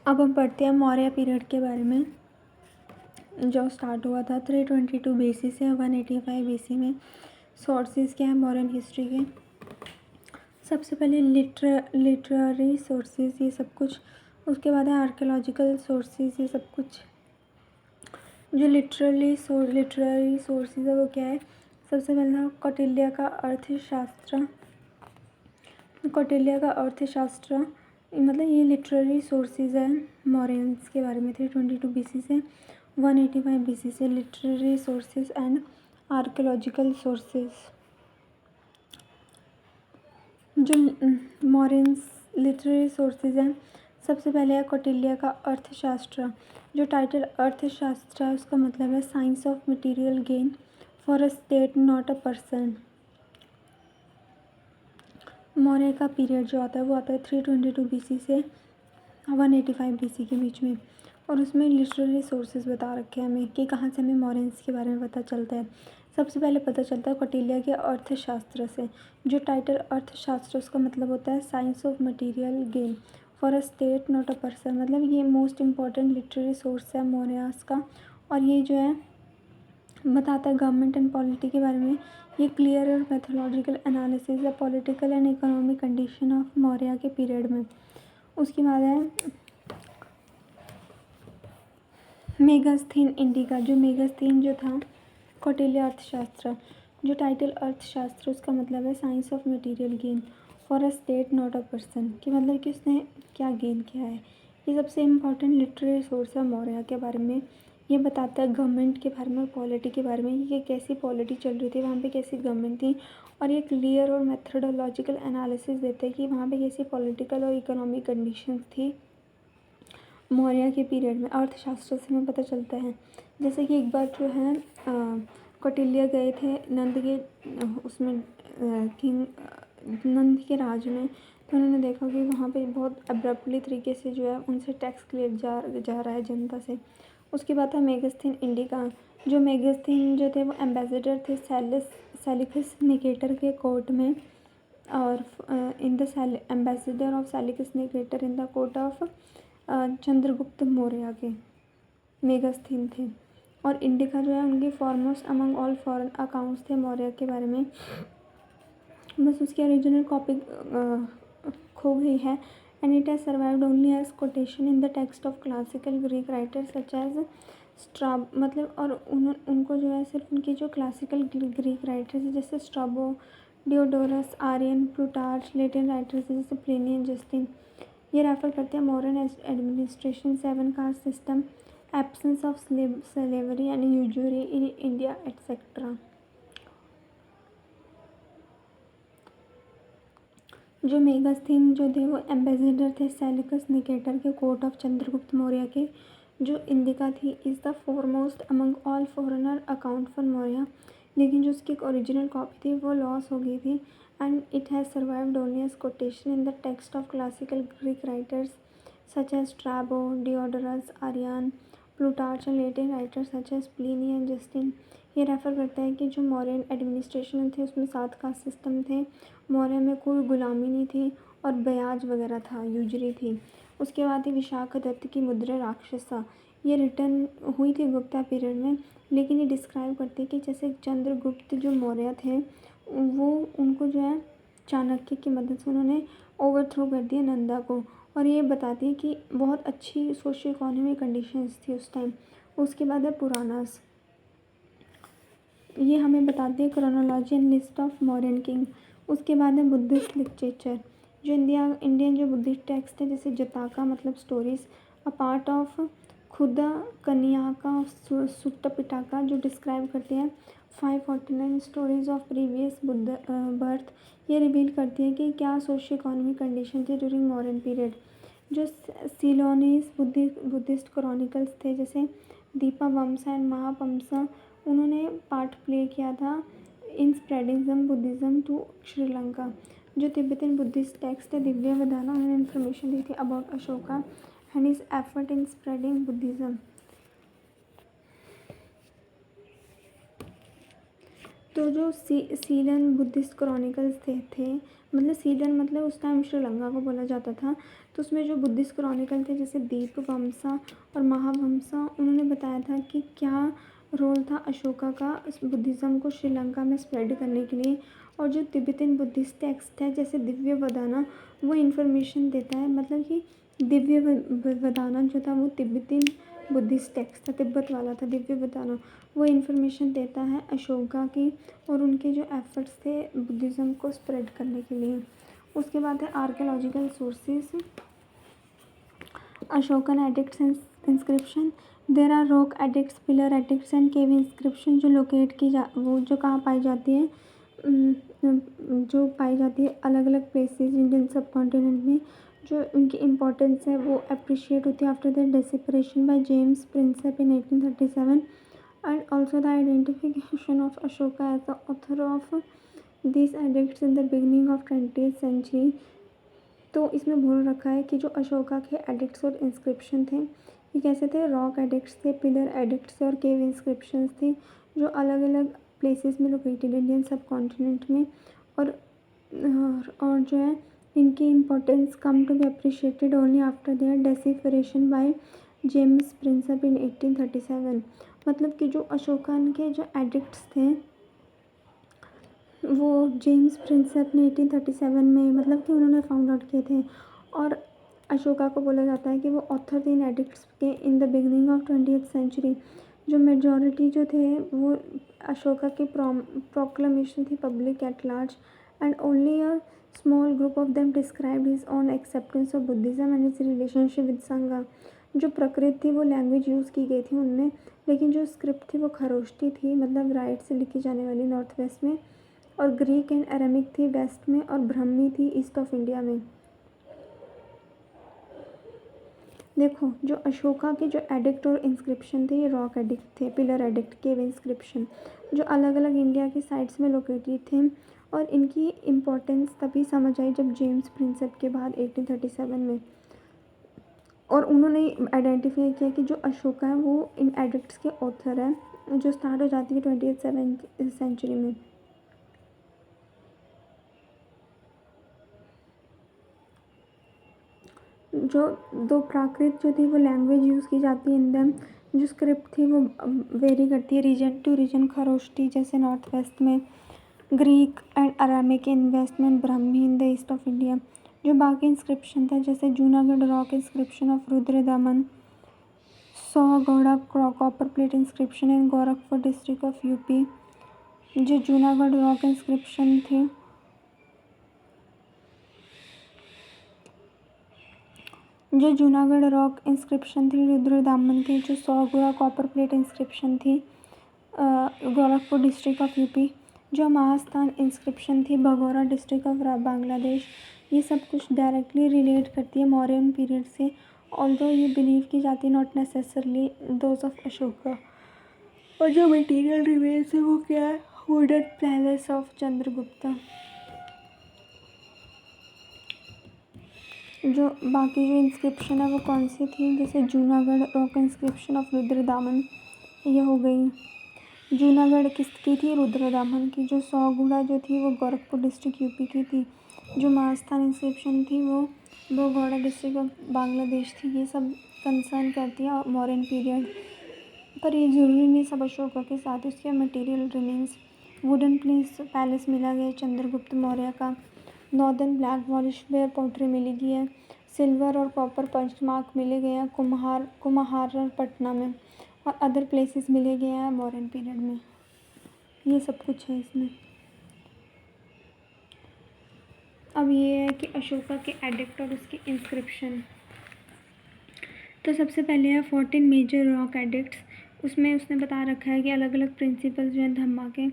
अब हम पढ़ते हैं मौर्य पीरियड के बारे में, जो स्टार्ट हुआ था 322 BC से 185 BC में। सोर्सेज क्या है मॉडर्न हिस्ट्री के? सबसे पहले लिटरेरी सोर्सेज ये सब कुछ, उसके बाद है आर्कियोलॉजिकल सोर्सेज ये सब कुछ। जो लिटरेरी सोर्सेज है वो क्या है? सबसे पहला कौटिल्य का अर्थशास्त्र। मतलब ये लिटरेरी सोर्सेज है मौर्यंस के बारे में। 322 BC से 185 BC से literary sources and archaeological sources. जो मौर्यंस लिटरेरी सोर्सेज हैं, सबसे पहले है कौटिल्य का अर्थशास्त्र। जो टाइटल अर्थशास्त्र है उसका मतलब है science of material gain for a state not a person. Maurya का पीरियड जो आता है वो आता है 322 BC से 185 BC के बीच में। और उसमें लिटरेरी सोर्सेज बता रखे हैं हमें कि कहाँ से हमें मौर्यंस के बारे में पता चलता है। सबसे पहले पता चलता है कौटिल्य के अर्थशास्त्र से। जो टाइटल अर्थशास्त्र उसका मतलब होता है science of material gain for a state not a person. मतलब ये मोस्ट इम्पॉर्टेंट लिटरेरी सोर्स है मौर्यास का। और ये जो है बताता है गवर्नमेंट एंड पॉलिटी के बारे में। ये क्लियर और मैथोलॉजिकल एनालिसिस है political and economic condition of Maurya के पीरियड में। उसके बाद है मेगास्थीन इंडिका। जो मेगास्थीन जो था कौटिल्य अर्थशास्त्र। जो टाइटल अर्थशास्त्र उसका मतलब है science of material gain for a state not a person. कि मतलब कि उसने क्या गेन किया है। ये सबसे इम्पॉर्टेंट लिटरेरी सोर्स है मौर्य के बारे में। ये बताता है गवर्नमेंट के बारे में और पॉलिटी के बारे में, ये कैसी पॉलिटी चल रही थी वहाँ पे, कैसी गवर्नमेंट थी। और ये क्लियर और मेथडोलॉजिकल एनालिसिस देते हैं कि वहाँ पे कैसी पॉलिटिकल और इकोनॉमिक कंडीशंस थी मौर्य के पीरियड में। अर्थशास्त्र से हमें पता चलता है। जैसे कि एक बार जो है कौटिल्य गए थे नंद के उसमें किंग नंद के राज में। तो उन्होंने देखा कि वहाँ पे बहुत अब्रप्टली तरीके से जो है उनसे टैक्स लिया जा रहा है जनता से। उसके बाद था मेगास्थीन इंडिका। जो मेगास्थीन जो थे वो एम्बेसडर थे सेलिकस निकेटर के कोर्ट में। और in the ambassador of Seleucus Nicator in the court of Chandragupta Maurya के मेगास्थीन थे। और इंडिका जो है उनकी foremost among all foreign accounts थे मौर्य के बारे में। बस उसकी ओरिजिनल कॉपी खो गई है। And it has survived only as quotation in the text of classical Greek writers such as Strabo. मतलब और उनको जो है सिर्फ उनके जो क्लासिकल ग्रीक राइटर्स हैं जैसे Strabo, Diodorus, Arrian, Plutarch, Latin writers जैसे प्लिनी एंड जस्टिन ये रेफर करते हैं modern administration, 7 caste system, absence of slavery and usury in India etcetera. जो मेगास्थीन जो थे वो एम्बेसडर थे सेलिकस निकेटर के कोर्ट ऑफ चंद्रगुप्त मौर्य के। जो इंडिका थी is the foremost among all foreigner account for Maurya. लेकिन जो उसकी ओरिजिनल कॉपी थी वो लॉस हो गई थी। And it has survived only as quotation in the text of classical Greek writers such as Strabo, Diodorus, Arrian, Plutarch and Latin writers such as Pliny and Justin. ये refer करता है कि जो मौर्यन एडमिनिस्ट्रेशन थे उसमें 7 कास्ट सिस्टम थे। मौर्य में कोई गुलामी नहीं थी और ब्याज वगैरह था, यूजरी थी। उसके बाद ही विशाखदत्त की मुद्रा राक्षसा ये रिटर्न हुई थी गुप्ता पीरियड में। लेकिन ये डिस्क्राइब करती है कि जैसे चंद्रगुप्त जो मौर्य थे वो उनको जो है चाणक्य की मदद से उन्होंने ओवरथ्रो कर दिया नंदा को। और ये बताती है कि बहुत अच्छी सोशल इकोनॉमिक कंडीशंस थी उस टाइम। उसके बाद है पुरानास। ये हमें बताती है chronology and list of modern king. उसके बाद है बुद्धिस्ट लिटरेचर। जो इंडियन जो बुद्धिस्ट टेक्स्ट है जैसे जताका मतलब स्टोरीज, अ पार्ट ऑफ खुदा कन्याका सुट्ट पिटाका जो डिस्क्राइब करते हैं 549 stories of previous Buddha birth. ये रिवील करती है कि क्या सोशल इकोनॉमिक कंडीशन थी ड्यूरिंग मॉडर्न पीरियड। जो सिलोनीस बुद्धिस्ट क्रॉनिकल्स थे जैसे दीपा वम्सा एंड महापम्सा उन्होंने पार्ट प्ले किया था in spreading Buddhism to Sri Lanka. जो तिब्बतन बुद्धिस्ट टेक्स्ट है दिव्य विधाना उन्होंने इन्फॉर्मेशन दी थी about Ashoka and his effort in spreading Buddhism. तो जो सीलन बुद्धिस्ट क्रॉनिकल्स थे मतलब सीलन मतलब उस टाइम श्रीलंका को बोला जाता था। तो उसमें जो बुद्धिस्ट क्रॉनिकल थे जैसे दीपवमसा और महावमसा, उन्होंने बताया था कि क्या रोल था अशोका का बुद्धिज़्म को श्रीलंका में स्प्रेड करने के लिए। और जो तिब्बतन बुद्धिस्ट टेक्स्ट है जैसे दिव्य वदाना, वो इन्फॉर्मेशन देता है, मतलब कि दिव्य वदाना जो था वो तिब्बतन बुद्धिस्ट टेक्स्ट था, तिब्बत वाला था दिव्य वदाना। वो इन्फॉर्मेशन देता है अशोका की और उनके जो एफर्ट्स थे बुद्धिज़्म को स्प्रेड करने के लिए। उसके बाद है archaeological sources. Ashokan edicts inscription, there are rock edicts, pillar edicts and cave inscription जो लोकेट की वो जो कहाँ पाई जाती है, जो पाई जाती है अलग अलग प्लेसेस इंडियन सब कॉन्टिनेंट में। जो उनकी इम्पोर्टेंस है वो अप्रिशिएट होती है after the desperation by James Prinsep in 1837 and also the identification of Ashoka as the author of this edicts in the beginning of 20th century. तो इसमें बोल रखा है कि जो अशोका के एडिक्ट्स और इंस्क्रिप्शन थे ये कैसे थे, रॉक एडिक्ट्स थे, पिलर एडिक्ट्स थे और केव इंस्क्रिप्शंस थी जो अलग अलग प्लेसेस में लोकेटेड इंडियन सब कॉन्टिनेंट में। और जो है इनकी importance come to be appreciated only after their decipherment by James Prinsep in 1837। मतलब कि जो अशोका के जो एडिक्ट्स थे वो जेम्स प्रिंसेप ने 1837 में मतलब कि उन्होंने फाउंड आउट किए थे। और अशोका को बोला जाता है कि वो ऑथर थे इन एडिक्ट्स के in the beginning of 20th century. जो मेजॉरिटी जो थे वो अशोका की प्रोक्लेमेशन थी public at large and only a small group of them described his own acceptance of Buddhism and his relationship with Sangha. जो प्रकृति थी वो लैंग्वेज यूज़ की गई थी उनमें, लेकिन जो स्क्रिप्ट थी वो खरोष्टी थी, मतलब राइट से लिखी जाने वाली नॉर्थ वेस्ट में, और ग्रीक एंड अरेमिक थी वेस्ट में और ब्राह्मी थी ईस्ट ऑफ इंडिया में। देखो जो अशोका के जो एडिक्ट और इंस्क्रिप्शन थे ये रॉक एडिक्ट थे, पिलर एडिक्ट, केव इंस्क्रिप्शन जो अलग अलग इंडिया की साइड्स में लोकेटेड थे। और इनकी इम्पोर्टेंस तभी समझ आई जब जेम्स प्रिंसेप के बाद 1837 में, और उन्होंने आइडेंटिफाई किया कि जो अशोका है वो इन एडिक्ट्स के ऑथर है जो स्टार्ट हो जाती है 20th सेंचुरी में। जो दो प्राकृत जो थी वो लैंग्वेज यूज़ की जाती है इन देम, जो स्क्रिप्ट थी वो वेरी करती है रीजन टू रीजन, खरोष्टी जैसे नॉर्थ वेस्ट में, Greek and Aramaic in west में, Brahmi in the east of India. जो बाकी इंस्क्रिप्शन था जैसे Junagadh rock inscription of Rudradaman, Sohgaura copper plate inscription in Gorakhpur district of UP. जो जूनागढ़ रॉक इंस्क्रिप्शन थी जो जूनागढ़ रॉक इंस्क्रिप्शन थी रुद्र दामन की, जो 100 गुड़ा कॉपर प्लेट इंस्क्रिप्शन थी गोरखपुर डिस्ट्रिक्ट ऑफ यूपी, जो महास्थान इंस्क्रिप्शन थी भगोरा डिस्ट्रिक्ट ऑफ बांग्लादेश। ये सब कुछ डायरेक्टली रिलेट करती है मौर्यन पीरियड से, ऑल्दो ये बिलीव की जाती है not necessarily those of Ashoka. और जो मटेरियल रिमेन्स है वो क्या है, वुडन पैलेस ऑफ चंद्रगुप्ता। जो बाकी जो इंस्क्रिप्शन है वो कौन सी थी, जैसे Junagadh rock inscription of Rudra दामन ये हो गई। जूनागढ़ किसकी थी, रुद्र दामन की। जो 100 गुड़ा जो थी वो गोरखपुर डिस्ट्रिक्ट यूपी की थी। जो महास्थान इंस्क्रिप्शन थी वो भगोड़ा डिस्ट्रिक्ट ऑफ बांग्लादेश थी। ये सब कंसर्न करती है मॉडर्न पीरियड, पर ये ज़रूरी नहीं सब अशोका के साथ। इसके मटेरियल रिमेन्स वुडन पैलेस मिला गया चंद्रगुप्त मौर्य का, नॉर्दर्न ब्लैक वॉलिश वेयर पोट्री मिली गई है, सिल्वर और कॉपर पंचमार्क मिले गए हैं कुम्हार पटना में, और अदर प्लेसेस मिले गए हैं मॉडर्न पीरियड में। ये सब कुछ है इसमें। अब ये है कि अशोका के एडिक्ट और उसके इंस्क्रिप्शन। तो सबसे पहले है 14 मेजर रॉक एडिक्ट्स। उसमें उसने बता रखा है कि अलग अलग प्रिंसिपल्स जो हैं धम्मा के,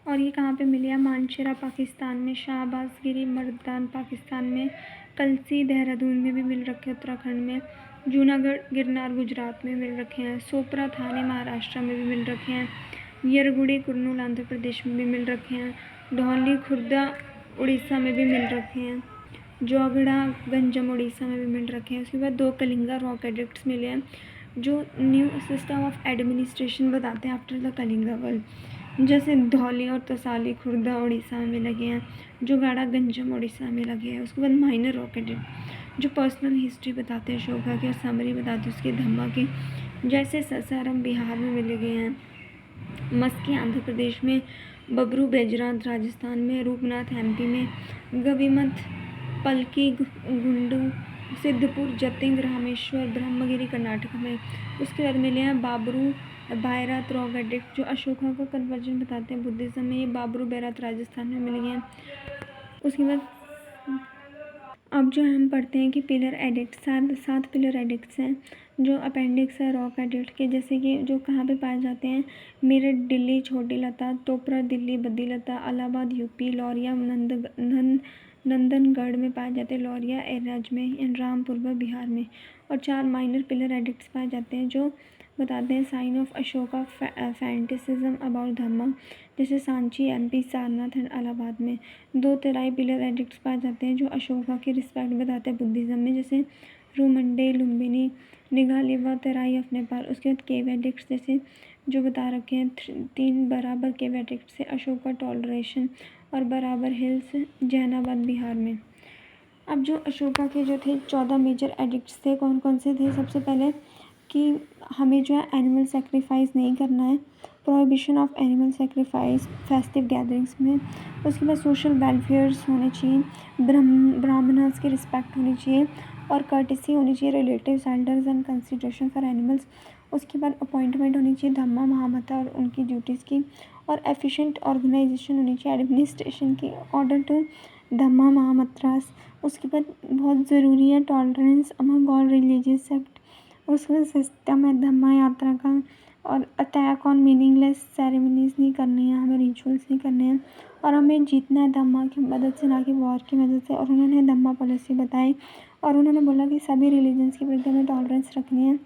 और ये कहाँ पे मिले हैं, मानशिरा पाकिस्तान में, शाहबाजगिरी मर्दान पाकिस्तान में, कलसी देहरादून में भी मिल रखे हैं उत्तराखंड में, जूनागढ़ गिरनार गुजरात में मिल रखे हैं, सोपरा थाने महाराष्ट्र में भी मिल रखे हैं, यरगुड़ी कुर्नूल आंध्र प्रदेश में भी मिल रखे हैं, धौली खुर्दा उड़ीसा में भी मिल रखे हैं, जोगड़ा गंजम उड़ीसा में भी मिल रखे हैं। उसके बाद 2 कलिंगा रॉक एडिक्ट्स मिले हैं जो न्यू सिस्टम ऑफ एडमिनिस्ट्रेशन बताते हैं आफ्टर द कलिंगा वर्ल्ड। जैसे धौली और तसाली खुर्दा उड़ीसा में लगे हैं, जो गाड़ा गंजम उड़ीसा में लगे हैं। उसके बाद माइनर रॉक एडिक्ट जो पर्सनल हिस्ट्री बताते हैं अशोका की और समरी बताते हैं उसके धम्मा की, जैसे ससारम बिहार में मिले गए हैं, मस्की आंध्र प्रदेश में, बबरू बैजनाथ राजस्थान में, रूपनाथ एमपी में, गविमथ पलकी गुंडू सिद्धपुर जतिंग रामेश्वर ब्रह्मगिरी कर्नाटक में। उसके बाद मिले हैं बाबरू बैरात रॉक एडिक्ट जो अशोका का कन्वर्जन बताते हैं बुद्धिज्म में, ये बाबरू बैरात राजस्थान में मिल गए हैं। उसके बाद अब जो हम पढ़ते हैं कि पिलर एडिक्ट, सात पिलर एडिक्ट्स हैं जो अपेंडिक्स है रॉक एडिक्ट के, जैसे कि जो कहाँ पे पाए जाते हैं, मेरठ दिल्ली छोटी लता, टोपरा दिल्ली बद्दी लता, इलाहाबाद यूपी, लौरिया नंदनगढ़ में पाए जाते हैं, लौरिया एराज में, एंड रामपुरवा बिहार में। और 4 माइनर पिलर एडिक्ट्स पाए जाते हैं जो बताते हैं साइन ऑफ अशोका फैंटिसिज्म अबाउट धम्मा, जैसे सांची एमपी, सारनाथ एंड इलाहाबाद में। 2 तेराई पिलर एडिक्ट्स पाए जाते हैं जो अशोका की रिस्पेक्ट बताते हैं बुद्धिज्म में, जैसे रूमंडे लुम्बिनी निगालिवा तेराई ऑफ नेपाल। उसके बाद केव एडिक्ट्स जैसे जो बता रखे हैं 3 बराबर केव एडिक्ट्स से अशोका टॉलरेशन और बराबर हिल्स जहानाबाद बिहार में। अब जो अशोका के जो थे 14 मेजर एडिक्ट्स थे कौन कौन से थे, सबसे पहले कि हमें जो है एनिमल सेक्रीफाइस नहीं करना है, prohibition of animal sacrifice festive gatherings में। उसके बाद सोशल वेलफेयर्स होने चाहिए, ब्राह्मणस की रिस्पेक्ट होनी चाहिए और कर्टिसी होनी चाहिए relatives elders and consideration for animals. उसके बाद अपॉइंटमेंट होनी चाहिए धम्मा महामता और उनकी ड्यूटीज़ की, और एफिशिएंट ऑर्गेनाइजेशन होनी चाहिए एडमिनिस्ट्रेशन की ऑर्डर टू धम्मा महामत्रास। उसके बाद बहुत ज़रूरी है tolerance among all religious sect. उसके बाद सिस्टम है धम्मा यात्रा का, और अटैक ऑन मीनिंगलेस सेरेमनीज नहीं करनी है, हमें रिचुअल्स नहीं करने हैं, और हमें जीतना है धम्मा की मदद से ना कि वॉर की मदद से। और उन्होंने धम्मा पॉलिसी बताई और उन्होंने बोला कि सभी रिलीजन्स के प्रति हमें टॉलरेंस रखनी है।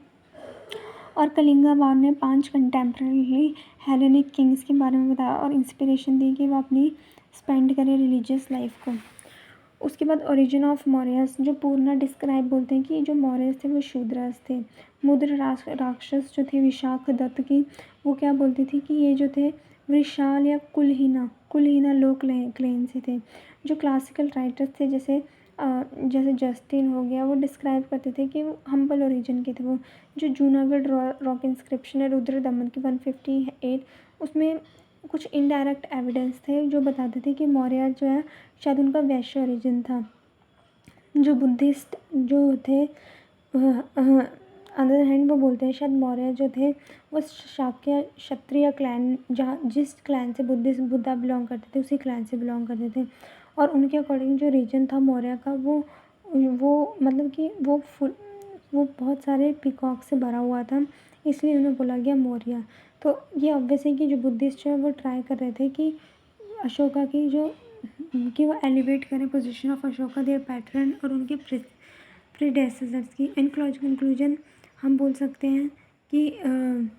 और कलिंगा वार ने 5 कंटेम्प्रेरी हेलेनिक किंग्स के बारे में बताया और इंस्पिरेशन दी कि वो अपनी स्पेंड करें रिलीजियस लाइफ को। उसके बाद ओरिजिन ऑफ मौर्यस जो पूर्ण डिस्क्राइब बोलते हैं कि जो मौर्यस थे वो शूद्रस थे। मुद्र राक्षस जो थे विशाख दत्त की, वो क्या बोलती थी कि ये जो थे विशाल या कुलहीना लोक क्लेन से थे। जो क्लासिकल राइटर्स थे जैसे जस्टिन हो गया, वो डिस्क्राइब करते थे कि वो हम्बल ओरिजिन के थे। वो जो जूनागढ़ रॉक इंस्क्रिप्शन है रुद्र दमन की 158, उसमें कुछ इनडायरेक्ट एविडेंस थे जो बताते थे कि मौर्य जो है शायद उनका वैश्य ओरिजिन था। जो बुद्धिस्ट जो थे अदर हैंड वो बोलते हैं शायद मौर्य जो थे वो शाक्य क्षत्रिय क्लैन, जहाँ जिस क्लैन से बुद्धा बिलोंग करते थे उसी क्लैन से बिलोंग करते थे। और उनके अकॉर्डिंग जो रीजन था मौर्य का वो मतलब कि वो बहुत सारे पीकॉक से भरा हुआ था, इसलिए उन्हें बोला गया मौर्य। तो ये ऑब्वियस है कि जो बुद्धिस्ट है वो ट्राई कर रहे थे कि अशोका की कि वो एलिवेट करें position of Ashoka there pattern और उनके प्रीडेसेसर्स की। इन कंक्लूजन हम बोल सकते हैं कि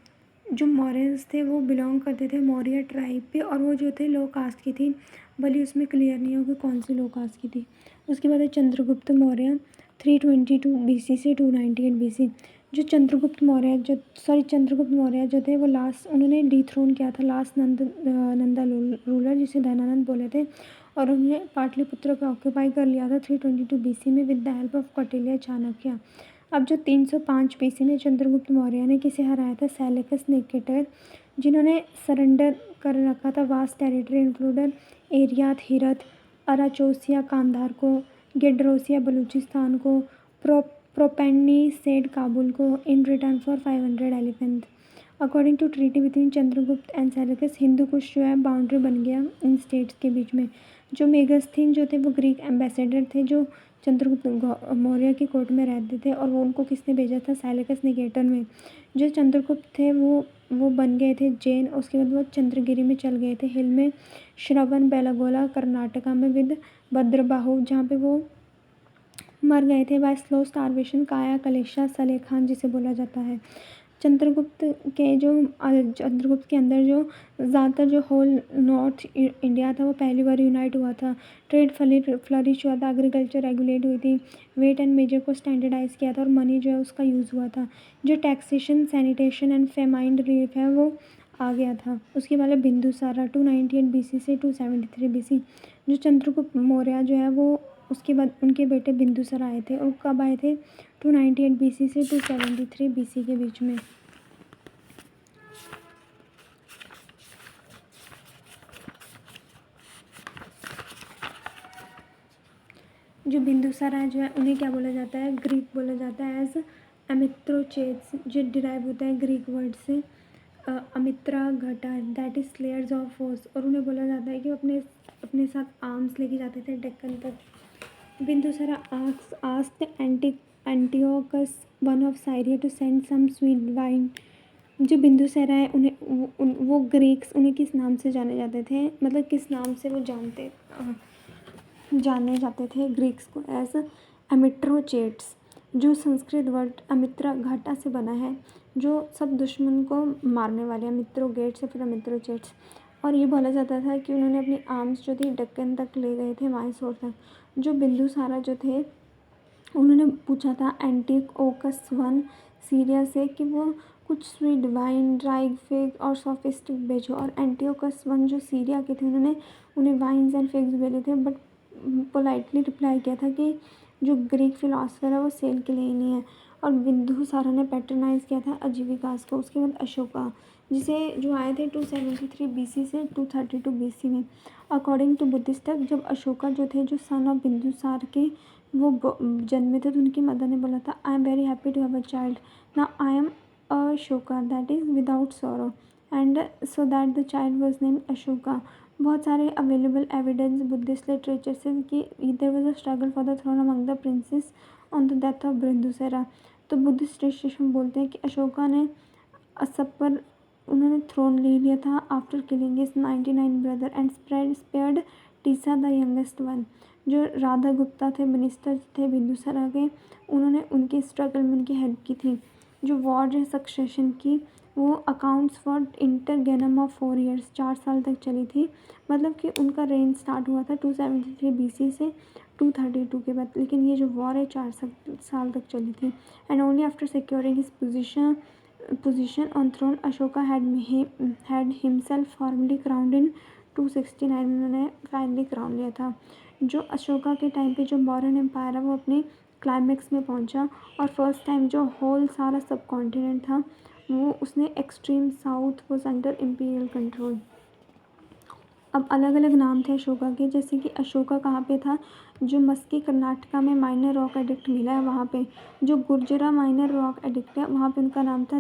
जो मौर्यस थे वो बिलोंग करते थे मौर्य ट्राइब पे, और वो जो थे लो कास्ट की थी, भले उसमें क्लियर नहीं हो कि कौन सी लो कास्ट की थी। उसके बाद है चंद्रगुप्त मौर्य 322 BC से 298 BC। जो चंद्रगुप्त मौर्य जो थे वो लास्ट उन्होंने डिथ्रोन किया था लास्ट नंदा रूलर जिसे दयानंद बोले थे, और उन्होंने पाटलिपुत्र को ऑक्यूपाई कर लिया था 322 BC में with the help of Kautilya Chanakya. अब जो 305 BC में चंद्रगुप्त मौर्य ने किसे हराया था, सेलेकस निकेटर, जिन्होंने सरेंडर कर रखा था वास्ट टेरिटरी इंक्लूडर एरियात हिरत, अराचोसिया कांधार को, गेड्रोसिया बलूचिस्तान को, प्रोपेंडी सेड काबुल को in return for 500 elephant. According to treaty between Chandragupta and Seleucus Hindu Kush जो है बाउंड्री बन गया इन स्टेट्स के बीच में। जो मेगस्थीन जो थे वो ग्रीक एम्बेसडर थे जो चंद्रगुप्त मौर्य की कोर्ट में रहते थे, और वो उनको किसने भेजा था, सेलेकस निकेटर में। जो चंद्रगुप्त थे वो बन गए थे जैन, उसके बाद वो चंद्रगिरी में चल गए थे हिल में, श्रवण बेलागोला कर्नाटका में विद भद्रबाहु, जहाँ पे वो मर गए थे बाय स्लो स्टारवेशन, काया कलेशा सलेखान जिसे बोला जाता है। चंद्रगुप्त के अंदर जो ज़्यादातर जो होल नॉर्थ इंडिया था वो पहली बार यूनाइट हुआ था। ट्रेड फ्लरिश हुआ था, एग्रीकल्चर रेगुलेट हुई थी, वेट एंड मेजर को स्टैंडर्डाइज किया था, और मनी जो है उसका यूज़ हुआ था। जो taxation sanitation and famine relief है वो आ गया था। उसके पहले बिंदुसारा 298 BC से 273 BC। जो चंद्रगुप्त मौर्य जो है वो उसके बाद उनके बेटे बिंदुसार आए थे, और कब आए थे? 298 BC से 273 BC के बीच में। जो बिंदुसारा है जो है उन्हें क्या बोला जाता है? ग्रीक बोला जाता है एज अमित्रोचेट्स, जो डिराइव होता है ग्रीक वर्ड से अमित्रा घटा, that is slayers of force. और उन्हें बोला जाता है कि वो अपने साथ आर्म्स लेके जाते थे डेक्कन तक। Bindusara asked Antiochus one of Syria to send some sweet wine. जो बिंदुसारा है उन्हें वो ग्रीक्स उन्हें किस नाम से जाने जाते थे, मतलब किस नाम से वो जाने जाते थे ग्रीक्स को? एज अमिट्रोचेट्स, जो संस्कृत वर्ड अमित्रा घाटा से बना है, जो सब दुश्मन को मारने वाले, अमित्रोगेट्स या फिर अमित्रोचेट्स। और ये बोला जाता था कि उन्होंने अपनी आर्म्स जो थी डक्कन तक ले गए थे, माइसोर तक। जो बिंदुसारा जो थे उन्होंने पूछा था एंटिओकस वन सीरिया से कि वो कुछ स्वीट वाइन, ड्राई फिग और सॉफिस्टिक भेजो। और एंटिओकस वन जो सीरिया के थे उन्होंने उन्हें वाइन्स एंड फिग्स भेजे थे, बट पोलाइटली रिप्लाई किया था कि जो ग्रीक फिलोसफर है वो सेल के लिए ही नहीं है। और बिंदुसारा ने पैट्रनाइज किया था आजीविकास को। उसके बाद अशोका, जिसे जो आए थे 273 BC से 232 BC में। अकॉर्डिंग टू बुद्धिस्ट, जब अशोका जो थे, जो सन ऑफ बिंदुसार के वो जन्मे थे, तो उनकी मदर ने बोला था I am very happy to have a child, now I am Ashoka that is without sorrow, and so that the child was named Ashoka. बहुत सारे अवेलेबल एविडेंस बुद्धिस्ट लिटरेचर से कि there was a struggle for the throne among the princes on the death of Bindusara. तो Buddhist literature बोलते हैं कि अशोका ने सब पर उन्होंने थ्रोन ले लिया था after killing his 99 brother and spared Tessa the youngest one. जो राधा गुप्ता थे, मिनिस्टर थे बिंदुसारा के, उन्होंने उनके स्ट्रगल में उनकी हेल्प की थी। जो वॉर है सक्सेशन की, वो अकाउंट्स फॉर इंटरगेनम ऑफ 4 years, 4 साल तक चली थी। मतलब कि उनका रेन स्टार्ट हुआ था 273 BC से 232 के बाद, लेकिन ये जो वॉर है 4 साल तक चली थी। And only after securing his position on throne Ashoka had himself formally crowned in 269 में उन्होंने फाइनली क्राउन लिया था। जो अशोका के टाइम पे जो मौर्यन एम्पायर है वो अपने क्लाइमेक्स में पहुंचा, और फर्स्ट टाइम जो होल सारा सब कॉन्टिनेंट था वो उसने extreme south was under imperial control. अब अलग अलग नाम थे अशोका के, जैसे कि अशोका कहाँ पे था? जो मस्की कर्नाटका में माइनर रॉक एडिक्ट मिला है वहाँ पे। जो गुर्जरा माइनर रॉक एडिक्ट है वहाँ पे उनका नाम था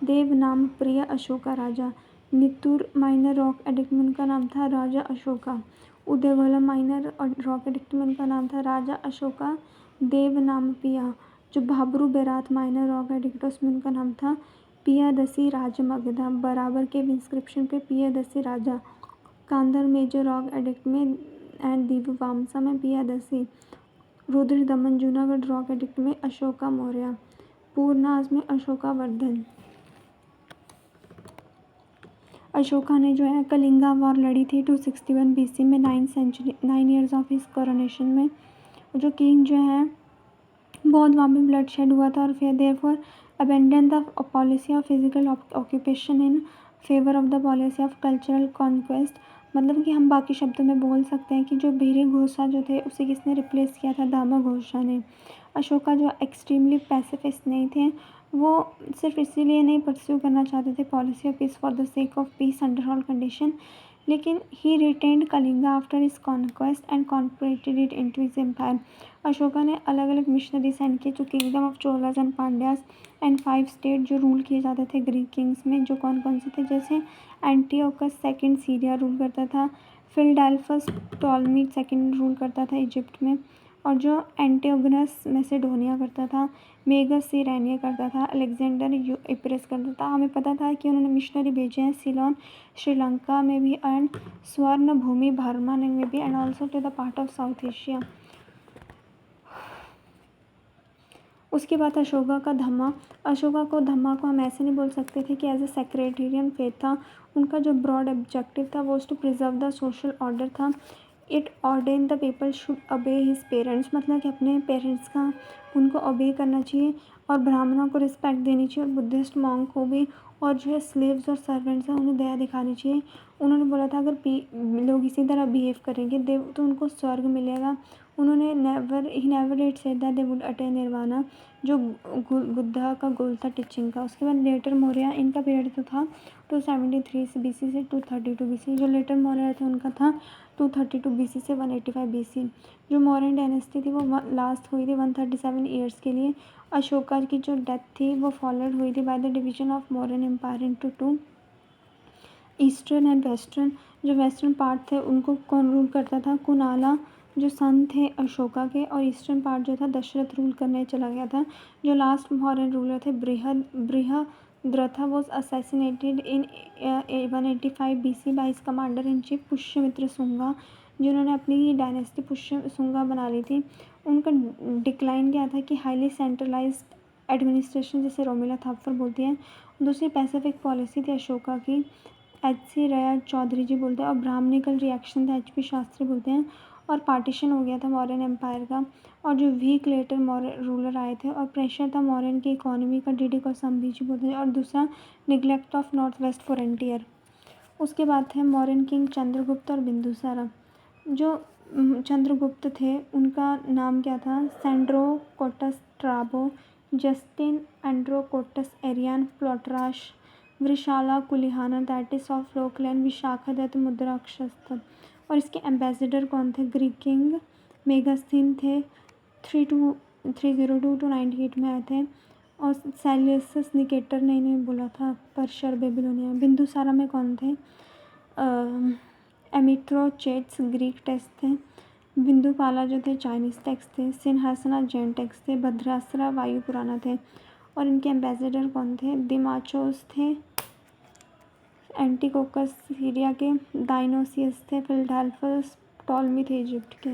देव नाम प्रिय अशोका राजा। नित्तूर माइनर रॉक एडिक्ट में उनका नाम था राजा अशोका। उदयगोला माइनर रॉक एडिक्ट में उनका नाम था राजा अशोका देव नाम पिया। जो भाबरू बेरात माइनर रॉक एडिक्ट उसमें उनका नाम था पियादसी राजमगधा, बराबर के इंस्क्रिप्शन पे पियादसी राजा। कांधर मेजर रॉक एडिक्ट में एंड दीव वामसा में पियादसी। रुद्र दमन जूनागढ़ रॉक एडिक्ट में अशोका मौर्य। पूर्णाज में अशोका वर्धन। अशोका ने जो है कलिंगा वॉर लड़ी थी 261 BC में 9 years ऑफ हिज कोरोनेशन में। जो किंग जो है बहुत वहाँ पे ब्लड शेड हुआ था, और फिर therefore abandon the policy of physical occupation in favour of the policy of cultural conquest. मतलब कि हम बाकी शब्दों में बोल सकते हैं कि जो भीरी घोषा जो थे उसे किसने रिप्लेस किया था? दामा घोषा ने। अशोका जो एक्सट्रीमली पैसिफिस्ट नहीं थे, वो सिर्फ इसीलिए नहीं परस्यू करना चाहते थे policy of peace for the sake of peace under all condition, लेकिन he retained Kalinga after his conquest and converted it into his empire. Ashoka ने अलग अलग मिशनरी सेंड किए जो kingdom of Cholas and Pandyas and 5 state जो रूल किए जाते थे ग्रीक किंग्स में, जो कौन कौन से थे? जैसे एंटियोकस सेकंड सीरिया रूल करता था, फिलडेल्फस टॉलमी सेकंड रूल करता था इजिप्ट में, और जो एंटियोगनस मैसेडोनिया करता था, मेगस सिरेनिया करता था, अलेक्जेंडर इपरस करता था। हमें पता था कि उन्होंने मिशनरी भेजे हैं सिलोन श्रीलंका में भी, एंड स्वर्ण भूमि बर्मा में भी, and also to the part of South Asia. उसके बाद अशोका का धम्मा। अशोका को धम्मा को हम ऐसे नहीं बोल सकते थे कि एज ए सेक्रेटेरियन फेथ था। उनका जो ब्रॉड ऑब्जेक्टिव था वो to preserve the social order था। It ordained the people should obey his parents, मतलब कि अपने पेरेंट्स का उनको ओबे करना चाहिए और ब्राह्मणों को रिस्पेक्ट देनी चाहिए और बुद्धिस्ट मॉन्क को भी, और जो है स्लेव्स और सर्वेंट्स हैं उन्हें दया दिखानी चाहिए। उन्होंने बोला था अगर लोग इसी तरह बिहेव करेंगे देव तो उनको स्वर्ग मिलेगा। उन्होंने he never did said that they would attain nirvana, जो बुद्धा का गोल था टीचिंग का। उसके बाद लेटर मौर्य, इनका पीरियड तो था 273 BC से 232 BC। जो लेटर मौर्य थे उनका था 232 BC से 185 BC। जो मौर्यन डायनेस्टी थी वो लास्ट हुई थी 137 ईयर्स के लिए। अशोका की जो डेथ थी वो फॉलोड हुई थी by the division of Mauryan empire into two, eastern and western. जो वेस्टर्न पार्ट थे उनको कौन रूल करता था? कुनाला, जो सन थे अशोका के, और ईस्टर्न पार्ट जो था दशरथ रूल करने चला गया था। जो लास्ट मौर्यन रूलर थे Brihadratha was assassinated in 185 BC by his commander in chief Pushyamitra Shunga, जिन्होंने अपनी डायनेस्टी शुंगा बना ली थी। उनका डिक्लाइन क्या था कि हाईली सेंट्रलाइज्ड एडमिनिस्ट्रेशन, जिसे रोमिला थापर बोलती हैं। दूसरी पैसिफिक पॉलिसी थी अशोका की, HC रया चौधरी जी बोलते हैं। और ब्राह्मणिकल रिएक्शन था, HP शास्त्री बोलते हैं। और पार्टीशन हो गया था मौर्यन एम्पायर का। और जो वीक लेटर मौर्यन रूलर आए थे और प्रेशर था मौर्यन की इकोनॉमी का, DD कौशाम्बी जी बोलते हैं। और दूसरा neglect of north west frontier. उसके बाद थे मौर्यन किंग चंद्रगुप्त और बिंदुसारा। जो चंद्रगुप्त थे उनका नाम क्या था? Sandrocottus Strabo, Justin Androcottus Arrian, Plutarch, Vrishala Kulihina, that is of लोकलैंड, विशाखादत्त मुद्राक्षस्थ। और इसके एम्बेसडर कौन थे? ग्रीक किंग मेगास्थीन थे, 302 to 98 में आए थे। और सेल्यूसियस निकेटर ने इन्हें बोला था पर्शिया बेबीलोनिया। बिंदुसारा में कौन थे? एमिथ्रोचेट्स ग्रीक टेक्स्ट थे। बिंदुपाला जो थे चाइनीज़ टेक्स्ट थे। सिंहासना जैन टेक्स्ट थे। भद्रासरा वायु पुराना थे। और इनके एम्बेसडर कौन थे? दिमाचोस थे एंटिकोकस सीरिया के, डायनोसियस थे फिलडेल्फस, टॉलमी थे इजिप्ट के।